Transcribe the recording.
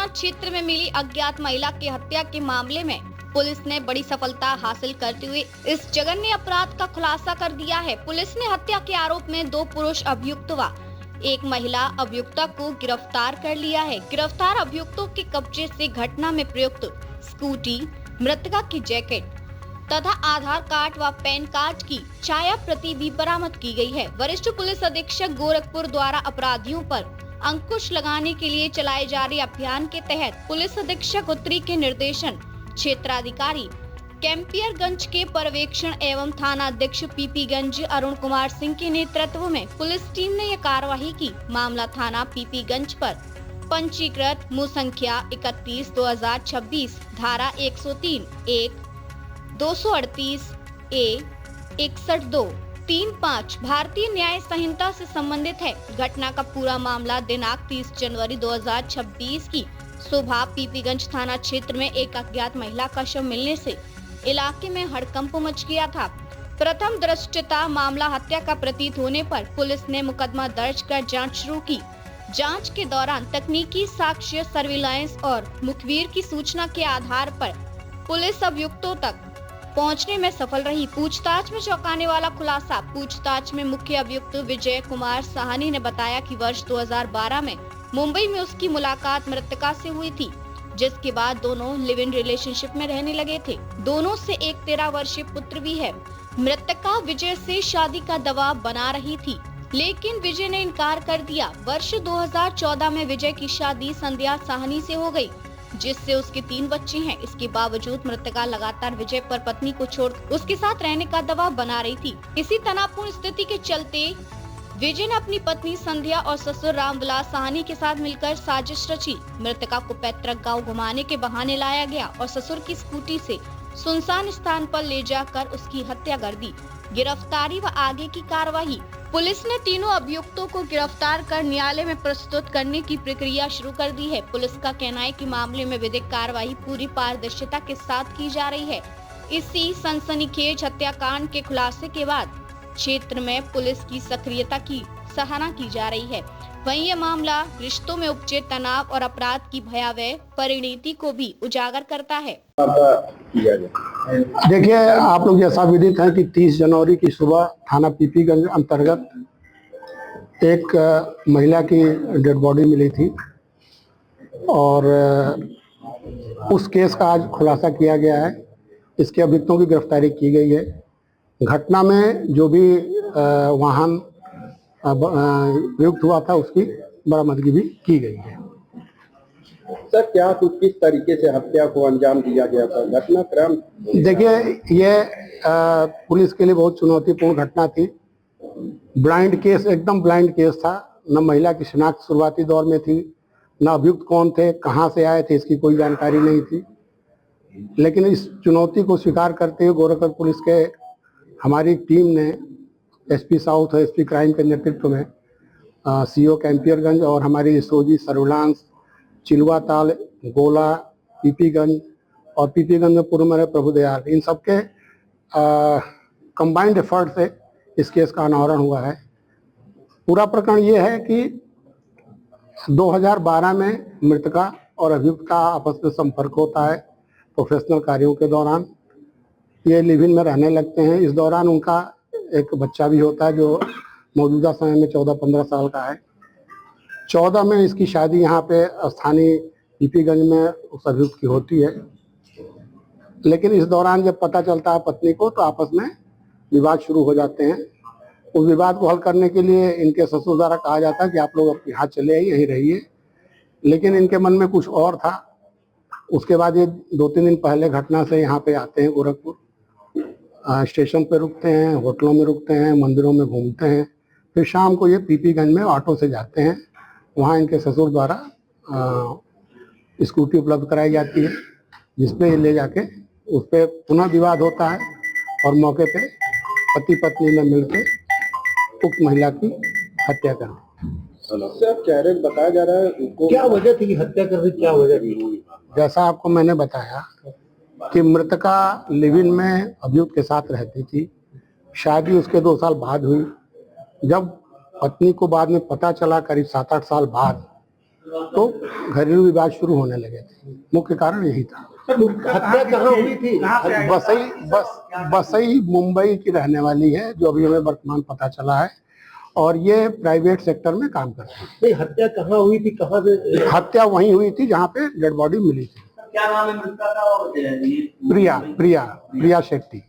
क्षेत्र में मिली अज्ञात महिला की हत्या के मामले में पुलिस ने बड़ी सफलता हासिल करते हुए इस जघन्य अपराध का खुलासा कर दिया है। पुलिस ने हत्या के आरोप में 2 पुरुष अभियुक्त व एक महिला अभियुक्ता को गिरफ्तार कर लिया है। गिरफ्तार अभियुक्तों के कब्जे से घटना में प्रयुक्त स्कूटी, मृतका की जैकेट तथा आधार कार्ड व पैन कार्ड की छाया प्रति भी बरामद की गई है। वरिष्ठ पुलिस अधीक्षक गोरखपुर द्वारा अपराधियों पर अंकुश लगाने के लिए चलाए जा रहे अभियान के तहत पुलिस अधीक्षक उत्तरी के निर्देशन क्षेत्राधिकारी कैंपियरगंज के पर्यवेक्षण एवं थाना अध्यक्ष पीपीगंज अरुण कुमार सिंह के नेतृत्व में पुलिस टीम ने यह कार्यवाही की। मामला थाना पीपीगंज पर पंजीकृत मुँह संख्या 31/2026 धारा 103(1) 238 ए 61(2) 35 भारतीय न्याय संहिता से संबंधित है। घटना का पूरा मामला दिनांक 30 जनवरी 2026 की सुबह पीपीगंज थाना क्षेत्र में एक अज्ञात महिला का शव मिलने से इलाके में हड़कंप मच गया था। प्रथम दृष्टया मामला हत्या का प्रतीत होने पर पुलिस ने मुकदमा दर्ज कर जांच शुरू की। जांच के दौरान तकनीकी साक्ष्य, सर्विलांस और मुखबिर की सूचना के आधार पर पुलिस अभियुक्तों तक पहुंचने में सफल रही। पूछताछ में चौंकाने वाला खुलासा। पूछताछ में मुख्य अभियुक्त विजय कुमार साहनी ने बताया कि वर्ष 2012 में मुंबई में उसकी मुलाकात मृतका से हुई थी, जिसके बाद दोनों लिव इन रिलेशनशिप में रहने लगे थे। दोनों से एक 13 वर्षीय पुत्र भी है। मृतका विजय से शादी का दबाव बना रही थी, लेकिन विजय ने इनकार कर दिया। वर्ष 2014 में विजय की शादी संध्या साहनी से हो गई, जिससे उसके 3 बच्चे हैं। इसके बावजूद मृतका लगातार विजय पर पत्नी को छोड़ उसके साथ रहने का दबाव बना रही थी। इसी तनावपूर्ण स्थिति के चलते विजय ने अपनी पत्नी संध्या और ससुर रामविलास साहनी के साथ मिलकर साजिश रची। मृतका को पैतृक गांव घुमाने के बहाने लाया गया और ससुर की स्कूटी से सुनसान स्थान पर ले जाकर उसकी हत्या कर दी। गिरफ्तारी व आगे की कार्यवाही। पुलिस ने तीनों अभियुक्तों को गिरफ्तार कर न्यायालय में प्रस्तुत करने की प्रक्रिया शुरू कर दी है। पुलिस का कहना है कि मामले में विधिक कार्यवाही पूरी पारदर्शिता के साथ की जा रही है। इसी सनसनीखेज हत्याकांड के खुलासे के बाद क्षेत्र में पुलिस की सक्रियता की सराहना की जा रही है। वहीं यह मामला रिश्तों में उपजे तनाव और अपराध की भयावह परिणति को भी उजागर करता है। देखिए, आप लोग जैसा विदित है कि 30 जनवरी की सुबह थाना पीपीगंज अंतर्गत एक महिला की डेड बॉडी मिली थी और उस केस का आज खुलासा किया गया है। इसके अभियुक्तों की गिरफ्तारी की गई है। घटना में जो भी वाहन प्रयुक्त हुआ था उसकी बरामदगी भी की गई है। सर, क्या किस तरीके से हत्या को अंजाम दिया गया था? घटनाक्रम देखिए, ये पुलिस के लिए बहुत चुनौतीपूर्ण घटना थी। ब्लाइंड केस, एकदम ब्लाइंड केस था। न महिला की शिनाख्त शुरुआती दौर में थी, न अभियुक्त कौन थे, कहाँ से आए थे, इसकी कोई जानकारी नहीं थी। लेकिन इस चुनौती को स्वीकार करते हुए गोरखपुर पुलिस के हमारी टीम ने एसपी साउथ और एसपी क्राइम के नेतृत्व में सीओ कैंपियरगंज और हमारी एसओजी सर्विलांस, चिलवा ताल, गोला, पीपीगंज और पीपीगंज में पूर्व में प्रभुदयाल, इन सबके कंबाइंड एफर्ट से इस केस का अनावरण हुआ है। पूरा प्रकरण ये है कि 2012 में मृतका और अभियुक्त का आपस में संपर्क होता है प्रोफेशनल कार्यों के दौरान। ये लिव इन में रहने लगते हैं। इस दौरान उनका एक बच्चा भी होता है जो मौजूदा समय में 14-15 साल का है। 14 में इसकी शादी यहाँ पे स्थानीय पीपीगंज में उस अभियुक्त की होती है। लेकिन इस दौरान जब पता चलता है पत्नी को, तो आपस में विवाद शुरू हो जाते हैं। उस विवाद को हल करने के लिए इनके ससुर द्वारा कहा जाता है कि आप लोग अपने हाथ चले आइए, यहीं रहिए। लेकिन इनके मन में कुछ और था। उसके बाद ये 2-3 दिन पहले घटना से यहाँ पे आते हैं गोरखपुर, स्टेशन पे रुकते हैं, होटलों में रुकते हैं, मंदिरों में घूमते हैं। फिर शाम को ये पीपीगंज में ऑटो से जाते हैं। वहाँ इनके ससुर द्वारा स्कूटी उपलब्ध कराई जाती है, जिसपे ले जाके उस पर पुनः विवाद होता है और मौके पे पति पत्नी ने मिलकर उक्त महिला की हत्या कर दी। बताया जा रहा है क्या वजह थी कि हत्या कर दी, क्या वजह थी? जैसा आपको मैंने बताया कि मृतका लिव इन में अभियुक्त के साथ रहती थी। शादी उसके 2 साल बाद हुई। जब पत्नी को बाद में पता चला करीब 7-8 साल बाद तो घरेलू विवाद शुरू होने लगे थे। मुख्य कारण यही था। हत्या कहाँ हुई थी? बसई मुंबई की रहने वाली है, जो अभी हमें वर्तमान पता चला है, और ये प्राइवेट सेक्टर में काम करती है। नहीं, हत्या कहाँ हुई थी, कहाँ से? हत्या वहीं हुई थी जहाँ पे डेड बॉडी मिली थी। क्या नाम है मृतका का? और प्रिया शेट्टी।